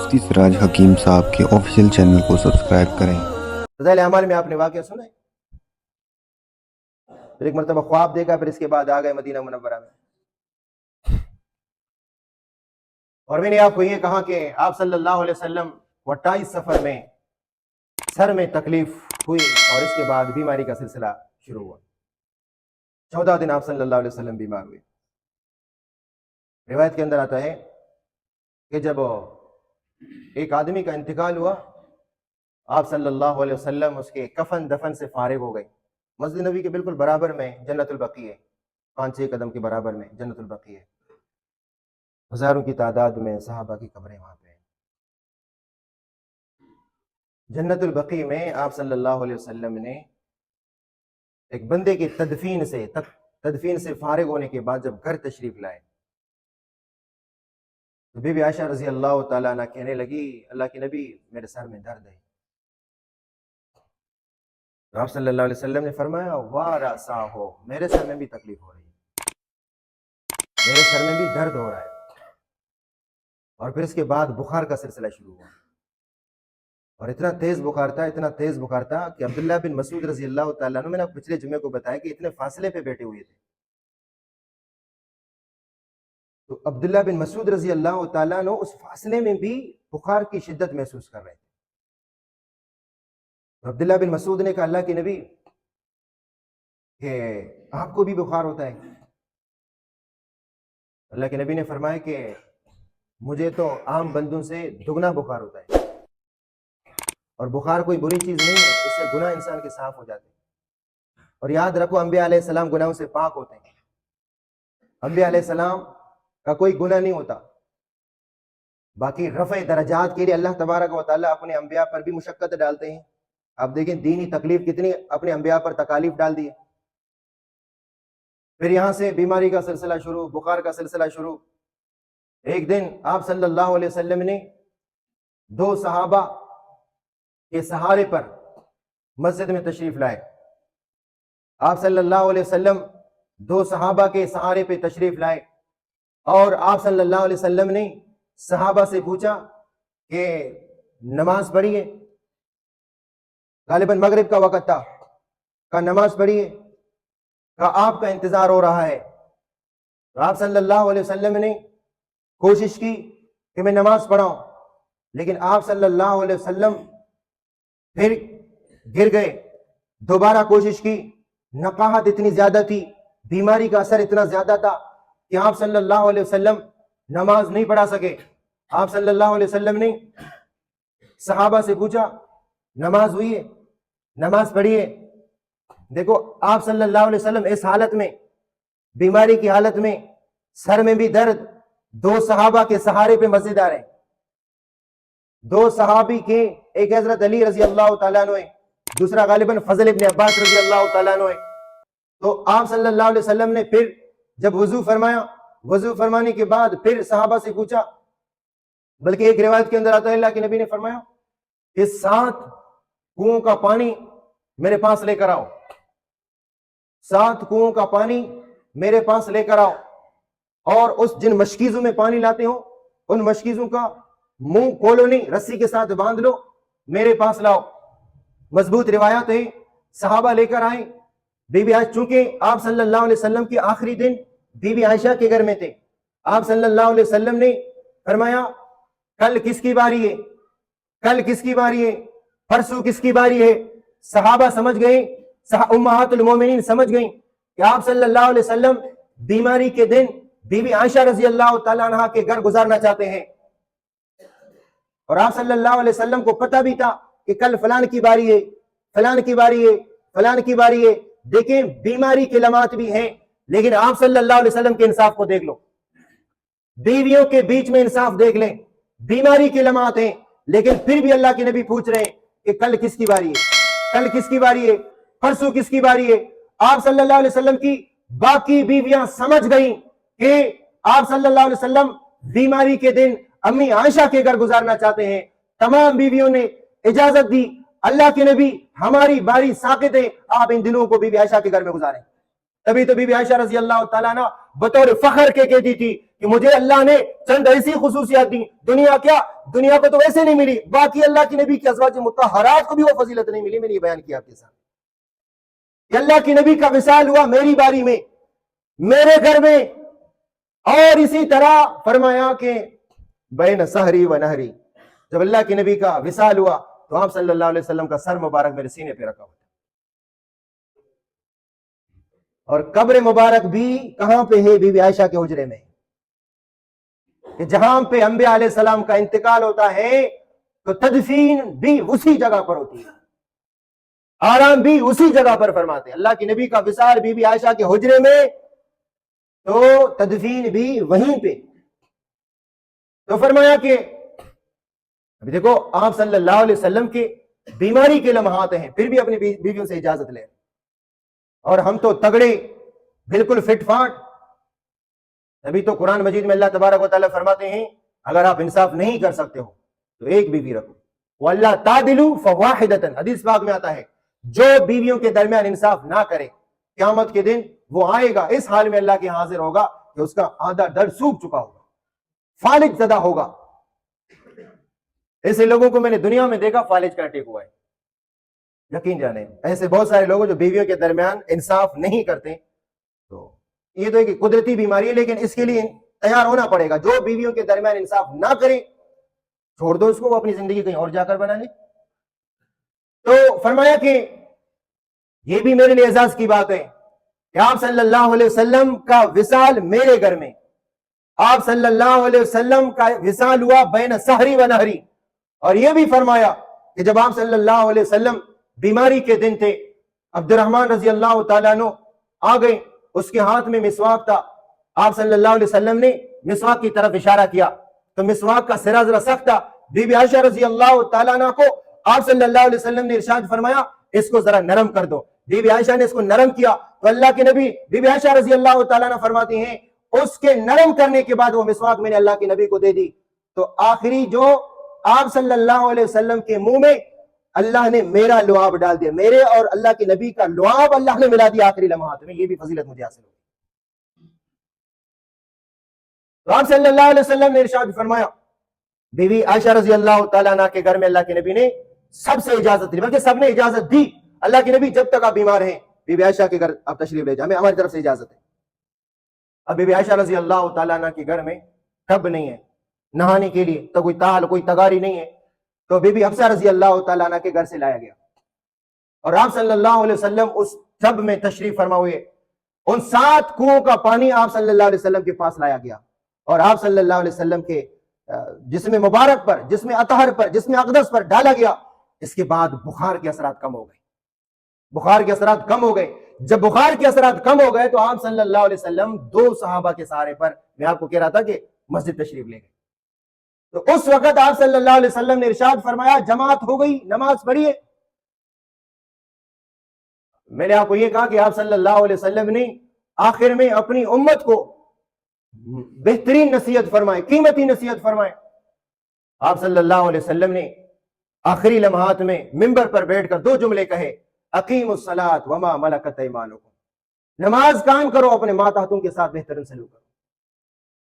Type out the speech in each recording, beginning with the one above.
مفتی سراج حکیم صاحب کے آفیشیل چینل کو سبسکرائب کریں۔ فضائل اعمال میں آپ نے واقعہ سنا ہے؟ پھر ایک مرتبہ خواب دیکھا، پھر اس کے بعد آ گئے مدینہ منورہ میں، اور میں نے آپ کو یہ کہا کہ آپ صلی اللہ علیہ وسلم 28 سفر میں سر میں تکلیف ہوئی اور اس کے بعد بیماری کا سلسلہ شروع ہوا۔ 14 دن آپ صلی اللہ علیہ وسلم بیمار ہوئے۔ روایت کے اندر آتا ہے کہ جب ایک آدمی کا انتقال ہوا، آپ صلی اللہ علیہ وسلم اس کے کفن دفن سے فارغ ہو گئے۔ مسجد نبی کے بالکل برابر میں جنت البقیع ہے، 5-6 قدم کے برابر میں جنت البقیع ہے، ہزاروں کی تعداد میں صحابہ کی قبریں وہاں پہ ہیں۔ جنت البقیع میں آپ صلی اللہ علیہ وسلم نے ایک بندے کی تدفین سے فارغ ہونے کے بعد جب گھر تشریف لائے تو بی بی عائشہ رضی اللہ تعالیٰ عنہ کہنے لگی، اللہ کے نبی میرے سر میں درد ہے۔ تو آپ صلی اللہ علیہ وسلم نے فرمایا، واہ راسا ہو، میرے سر میں بھی تکلیف ہو رہی ہے، میرے سر میں بھی درد ہو رہا ہے۔ اور پھر اس کے بعد بخار کا سلسلہ شروع ہوا، اور اتنا تیز بخار تھا کہ عبداللہ بن مسعود رضی اللہ تعالیٰ عنہ، میں نے پچھلے جمعے کو بتایا کہ اتنے فاصلے پہ بیٹھے ہوئے تھے، تو عبداللہ بن مسعود رضی اللہ تعالیٰ عنہ اس فاصلے میں بھی بخار کی شدت محسوس کر رہے تھے۔ تو عبداللہ بن مسعود نے کہا، اللہ کے نبی کہ آپ کو بھی بخار ہوتا ہے؟ اللہ کے نبی نے فرمایا کہ مجھے تو عام بندوں سے دگنا بخار ہوتا ہے، اور بخار کوئی بری چیز نہیں ہے، اس سے گناہ انسان کے صاف ہو جاتے ہیں۔ اور یاد رکھو، انبیاء علیہ السلام گناہوں سے پاک ہوتے ہیں، انبیاء علیہ السلام کا کوئی گناہ نہیں ہوتا۔ باقی رفع درجات کے لیے اللہ تبارک و تعالیٰ اپنے انبیاء پر بھی مشقت ڈالتے ہیں۔ آپ دیکھیں دینی تکلیف کتنی اپنے انبیاء پر تکالیف ڈال دی ہے۔ پھر یہاں سے بیماری کا سلسلہ شروع، بخار کا سلسلہ شروع۔ ایک دن آپ صلی اللہ علیہ وسلم نے 2 صحابہ کے سہارے پر مسجد میں تشریف لائے۔ آپ صلی اللہ علیہ وسلم 2 صحابہ کے سہارے پہ تشریف لائے، اور آپ صلی اللہ علیہ وسلم نے صحابہ سے پوچھا کہ نماز پڑھیے، غالباً مغرب کا وقت تھا، کہا نماز پڑھیے، کہا آپ کا انتظار ہو رہا ہے۔ تو آپ صلی اللہ علیہ وسلم نے کوشش کی کہ میں نماز پڑھاؤں، لیکن آپ صلی اللہ علیہ وسلم پھر گر گئے، دوبارہ کوشش کی، نقاہت اتنی زیادہ تھی، بیماری کا اثر اتنا زیادہ تھا کہ آپ صلی اللہ علیہ وسلم نماز نہیں پڑھا سکے۔ آپ صلی اللہ علیہ وسلم نے صحابہ سے پوچھا، نماز ہوئی ہے؟ نماز پڑھیے۔ دیکھو آپ صلی اللہ علیہ وسلم اس حالت میں، بیماری کی حالت میں، سر میں بھی درد، 2 صحابہ کے سہارے پہ مسجد آ رہے ہیں۔ 2 صحابی کے، ایک حضرت علی رضی اللہ تعالیٰ عنہ ہے، دوسرا غالباً فضل ابن عباس رضی اللہ تعالیٰ عنہ ہے۔ تو آپ صلی اللہ علیہ وسلم نے پھر جب وضو فرمایا، وضو فرمانے کے بعد پھر صحابہ سے پوچھا، بلکہ ایک روایت کے اندر آتا ہے اللہ کے نبی نے فرمایا کہ 7 کنووں کا پانی میرے پاس لے کر آؤ، 7 کنووں کا پانی میرے پاس لے کر آؤ، اور اس جن مشکیزوں میں پانی لاتے ہو ان مشکیزوں کا منہ کھولو نہیں، رسی کے ساتھ باندھ لو، میرے پاس لاؤ۔ مضبوط روایات ہے، صحابہ لے کر آئے۔ بی بی عائشہ، چونکہ آپ صلی اللہ علیہ وسلم کے آخری دن بی بی عائشہ کے گھر میں تھے، آپ صلی اللہ علیہ وسلم نے فرمایا کل کس کی باری ہے، کل کس کی باری ہے، پرسوں کس کی باری ہے۔ صحابہ سمجھ گئے، امہات المومنین سمجھ گئیں کہ آپ صلی اللہ علیہ وسلم بیماری کے دن بی بی عائشہ رضی اللہ تعالیٰ عنہ کے گھر گزارنا چاہتے ہیں، اور آپ صلی اللہ علیہ وسلم کو پتہ بھی تھا کہ کل فلان کی باری ہے، فلان کی باری ہے، فلان کی باری ہے۔ دیکھیں بیماری کی علامات بھی ہیں، لیکن آپ صلی اللہ علیہ وسلم کے انصاف کو دیکھ لو، بیویوں کے بیچ میں انصاف دیکھ لیں، بیماری کی علامات ہیں، لیکن پھر بھی اللہ کے نبی پوچھ رہے ہیں کہ کل کس کی باری ہے، کل کس کی باری ہے، پرسوں کس کی باری ہے۔ آپ صلی اللہ علیہ وسلم کی باقی بیویاں سمجھ گئیں کہ آپ صلی اللہ علیہ وسلم بیماری کے دن امی عائشہ کے گھر گزارنا چاہتے ہیں۔ تمام بیویوں نے اجازت دی، اللہ کے نبی ہماری باری ساقط ہے، آپ ان دنوں کو بی بی عائشہ کے گھر میں گزاریں۔ تبھی تو بی بی عائشہ رضی اللہ تعالیٰ عنہ بطور فخر کے کہتی تھی کہ مجھے اللہ نے چند ایسی خصوصیات دی، دنیا کیا، دنیا کو تو ویسے نہیں ملی، باقی اللہ کے نبی کی ازواج مطہرات کو بھی وہ فضیلت نہیں ملی. میں نے یہ بیان کیا آپ کے ساتھ کہ اللہ کے نبی کا وصال ہوا میری باری میں، میرے گھر میں. اور اسی طرح فرمایا کہ بین سحری و نہری، جب اللہ کے نبی کا وصال ہوا تو آپ صلی اللہ علیہ وسلم کا سر مبارک میرے سینے پہ رکھا ہوا. اور قبر مبارک بھی کہاں پہ ہے؟ بی بی عائشہ کے حجرے میں، کہ جہاں پہ انبیاء علیہ السلام کا انتقال ہوتا ہے تو تدفین بھی اسی جگہ پر ہوتی ہے، آرام بھی اسی جگہ پر فرماتے ہیں. اللہ کے نبی کا وصال بی بی عائشہ کے حجرے میں تو تدفین بھی وہیں پہ. تو فرمایا کہ ابھی دیکھو آپ صلی اللہ علیہ وسلم کے بیماری کے لمحات ہیں، پھر بھی اپنی بیویوں سے اجازت لیں. اور ہم تو تگڑے، بالکل فٹ فاٹ. ابھی تو قرآن مجید میں اللہ تبارک و تعالیٰ فرماتے ہیں اگر آپ انصاف نہیں کر سکتے ہو تو ایک بیوی رکھو. وَأَلَّا تَعْدِلُوا فَوَاحِدَةً، حدیث پاک میں آتا ہے جو بیویوں کے درمیان انصاف نہ کرے قیامت کے دن وہ آئے گا اس حال میں اللہ کے حاضر ہوگا کہ اس کا آدھا در سوکھ چکا ہوگا، فالج زدہ ہوگا. ایسے لوگوں کو میں نے دنیا میں دیکھا فالج کا اٹیک ہوا ہے، یقین جانے. ایسے بہت سارے لوگ جو بیویوں کے درمیان انصاف نہیں کرتے. تو یہ تو ایک قدرتی بیماری ہے، لیکن اس کے لیے تیار ہونا پڑے گا. جو بیویوں کے درمیان انصاف نہ کرے چھوڑ دو اس کو، وہ اپنی زندگی کہیں اور جا کر بنا لے. تو فرمایا کہ یہ بھی میرے لیے اعزاز کی بات ہے کہ آپ صلی اللہ علیہ وسلم کا وصال میرے گھر میں، آپ صلی اللہ علیہ وسلم کا وصال ہوا بین سحری و نہری. اور یہ بھی فرمایا کہ جب آپ صلی اللہ علیہ وسلم بیماری کے دن تھے، عبد الرحمن رضی اللہ تعالیٰ عنہ آ گئے، اس کے ہاتھ میں مسواک تھا. آپ صلی اللہ علیہ وسلم نے مسواک کی طرف اشارہ کیا تو مسواک کا سرا ذرا سخت تھا. بی بی عائشہ رضی اللہ تعالیٰ عنہ کو آپ صلی اللہ علیہ وسلم نے ارشاد فرمایا اس کو ذرا نرم کر دو. بی بی عائشہ نے اس کو نرم کیا تو اللہ کے نبی بی بی عائشہ رضی اللہ تعالیٰ عنہ فرماتی ہیں اس کے نرم کرنے کے بعد وہ مسواک میں نے اللہ کے نبی کو دے دی. تو آخری جو آپ صلی اللہ علیہ وسلم کے منہ میں اللہ نے میرا لعاب ڈال دیا، میرے اور اللہ کے نبی کا لعاب اللہ نے ملا دیا آخری لمحات میں. یہ بھی فضیلت مجھے حاصل ہوئی. تو آپ صلی اللہ علیہ وسلم نے ارشاد فرمایا، بی بی عائشہ رضی اللہ تعالیٰ عنہ کے گھر میں اللہ کے نبی نے سب سے اجازت دی، بلکہ سب نے اجازت دی. اللہ کے نبی جب تک آپ بیمار ہیں بی بی عائشہ کے گھر آپ تشریف لے جائیں، ہماری طرف سے اجازت ہے. اب بی بی عائشہ رضی اللہ تعالیٰ عنہ کے گھر میں ٹب نہیں ہے نہانے کے لیے، تو کوئی تال کوئی تگاری نہیں ہے، تو بی بی حفصہ رضی اللہ تعالیٰ عنہ کے گھر سے لایا گیا اور آپ صلی اللہ علیہ وسلم اس ٹب میں تشریف فرما ہوئے. ان 7 کنووں کا پانی آپ صلی اللہ علیہ وسلم کے پاس لایا گیا اور آپ صلی اللہ علیہ وسلم کے جسم مبارک پر، جسم اطہر پر، جسم اقدس پر ڈالا گیا. اس کے بعد بخار کے اثرات کم ہو گئے، بخار کے اثرات کم ہو گئے. جب بخار کے اثرات کم ہو گئے تو آپ صلی اللہ علیہ وسلم 2 صحابہ کے سہارے پر، میں آپ کو کہہ رہا تھا کہ مسجد تشریف لے گئے. تو اس وقت آپ صلی اللہ علیہ وسلم نے ارشاد فرمایا جماعت ہو گئی، نماز پڑھیے. میں نے آپ کو یہ کہا کہ آپ صلی اللہ علیہ وسلم نے آخر میں اپنی امت کو بہترین نصیحت فرمائے، قیمتی نصیحت فرمائے. آپ صلی اللہ علیہ وسلم نے آخری لمحات میں منبر پر بیٹھ کر 2 جملے کہے، اقیموا الصلاۃ وما ملکت ایمانکم. نماز قائم کرو، اپنے ماتحتوں کے ساتھ بہترین سلوک کرو.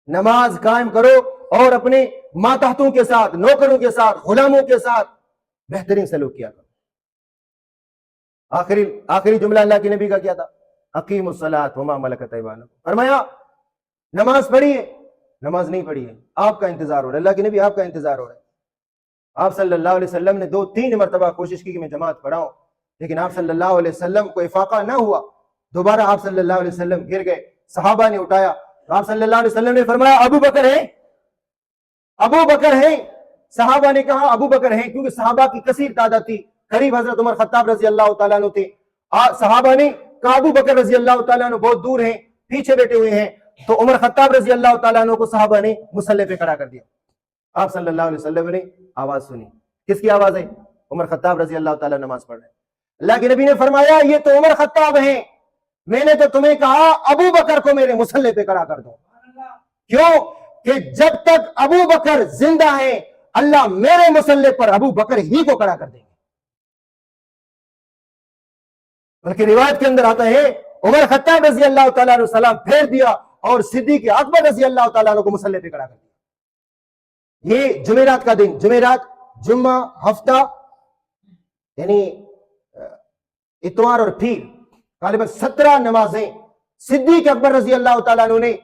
نماز قائم کرو اور اپنے ماتحتوں کے ساتھ، نوکروں کے ساتھ، غلاموں کے ساتھ بہترین سلوک کیا کرو. آخری جملہ اللہ کے نبی کا کیا تھا؟ اقیموا الصلاۃ وما ملکت ایمانکم. فرمایا نماز پڑھیے. نماز نہیں پڑھی ہے، آپ کا انتظار ہو رہا ہے، اللہ کے نبی آپ کا انتظار ہو رہا ہے. آپ صلی اللہ علیہ وسلم نے 2-3 مرتبہ کوشش کی کہ میں جماعت پڑھاؤں، لیکن آپ صلی اللہ علیہ وسلم کو افاقہ نہ ہوا. دوبارہ آپ صلی اللہ علیہ وسلم گر گئے، صحابہ نے اٹھایا تو آپ صلی اللہ علیہ وسلم نے فرمایا ابو بکر ہیں، ابو بکر ہیں. صحابہ نے کہا ابو بکر ہیں، کیونکہ صحابہ کی کثیر تعداد تھی، قریب حضرت عمر خطاب رضی اللہ تعالیٰ عنہ تھے. صحابہ نے کہا ابو بکر رضی اللہ تعالیٰ عنہ بہت دور ہیں، پیچھے بیٹھے ہوئے ہیں. تو عمر خطاب رضی اللہ تعالیٰ عنہ کو صحابہ نے مصلی پہ کھڑا کر دیا. آپ صلی اللہ علیہ وسلم نے آواز سنی. کس کی آواز ہے؟ عمر خطاب رضی اللہ تعالیٰ نماز پڑھ رہے ہیں. اللہ کے نبی نے فرمایا یہ تو عمر خطاب ہیں، میں نے تو تمہیں کہا ابو بکر کو میرے مصلی پہ کھڑا کر دو. کیوں کہ جب تک ابو بکر زندہ ہیں اللہ میرے مصلی پر ابو بکر ہی کو کھڑا کر دیں گے. بلکہ روایت کے اندر آتا ہے عمر خطاب رضی اللہ تعالیٰ عنہ سلام پھیر دیا اور صدیق اکبر رضی اللہ تعالیٰ عنہ کو مصلی پہ کھڑا کر دیا۔ یہ جمعرات کا دن، جمعرات، جمعہ، ہفتہ، یعنی اتوار اور پیر، غالباً 17 نمازیں صدیق اکبر رضی اللہ تعالیٰ عنہ نے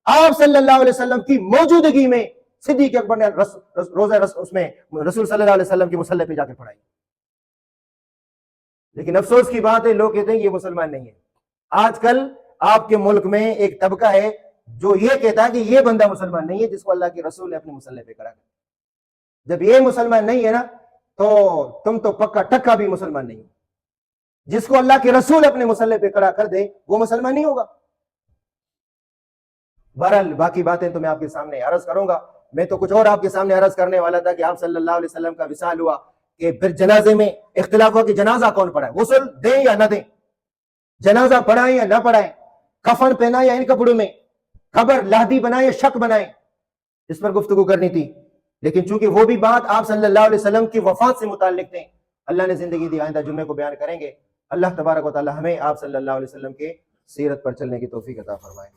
آپ صلی اللہ علیہ وسلم کی موجودگی میں، صدیق اکبر نے روزہ اس میں رسول صلی اللہ علیہ وسلم کی مصلی پہ جا کے پڑھائی۔ لیکن افسوس کی بات ہے، لوگ کہتے ہیں یہ مسلمان نہیں ہے۔ آج کل آپ کے ملک میں ایک طبقہ ہے جو یہ کہتا ہے کہ یہ بندہ مسلمان نہیں ہے جس کو اللہ کے رسول نے اپنے مصلی پہ کھڑا کر۔ جب یہ مسلمان نہیں ہے نا تو تم تو پکا ٹکا بھی مسلمان نہیں ہو۔ جس کو اللہ کے رسول اپنے مصلی پہ کھڑا کر دے وہ مسلمان نہیں ہوگا۔ بہرحال باقی باتیں تو میں آپ کے سامنے عرض کروں گا۔ میں تو کچھ اور آپ کے سامنے عرض کرنے والا تھا کہ آپ صلی اللہ علیہ وسلم کا وصال ہوا کہ پھر جنازے میں اختلاف ہوا کہ جنازہ کون پڑھائے، غسل دیں یا نہ دیں، جنازہ پڑھائیں یا نہ پڑھائیں، کفن پہنا یا ان کپڑوں میں، قبر لحدی بنائیں یا شک بنائیں، اس پر گفتگو کرنی تھی۔ لیکن چونکہ وہ بھی بات آپ صلی اللہ علیہ وسلم کی وفات سے متعلق تھے، اللہ نے زندگی دی، آئندہ جمعے کو بیان کریں گے۔ اللہ تبارک و تعالی ہمیں آپ صلی اللہ علیہ وسلم کے سیرت پر چلنے کی توفیق عطا فرمائے۔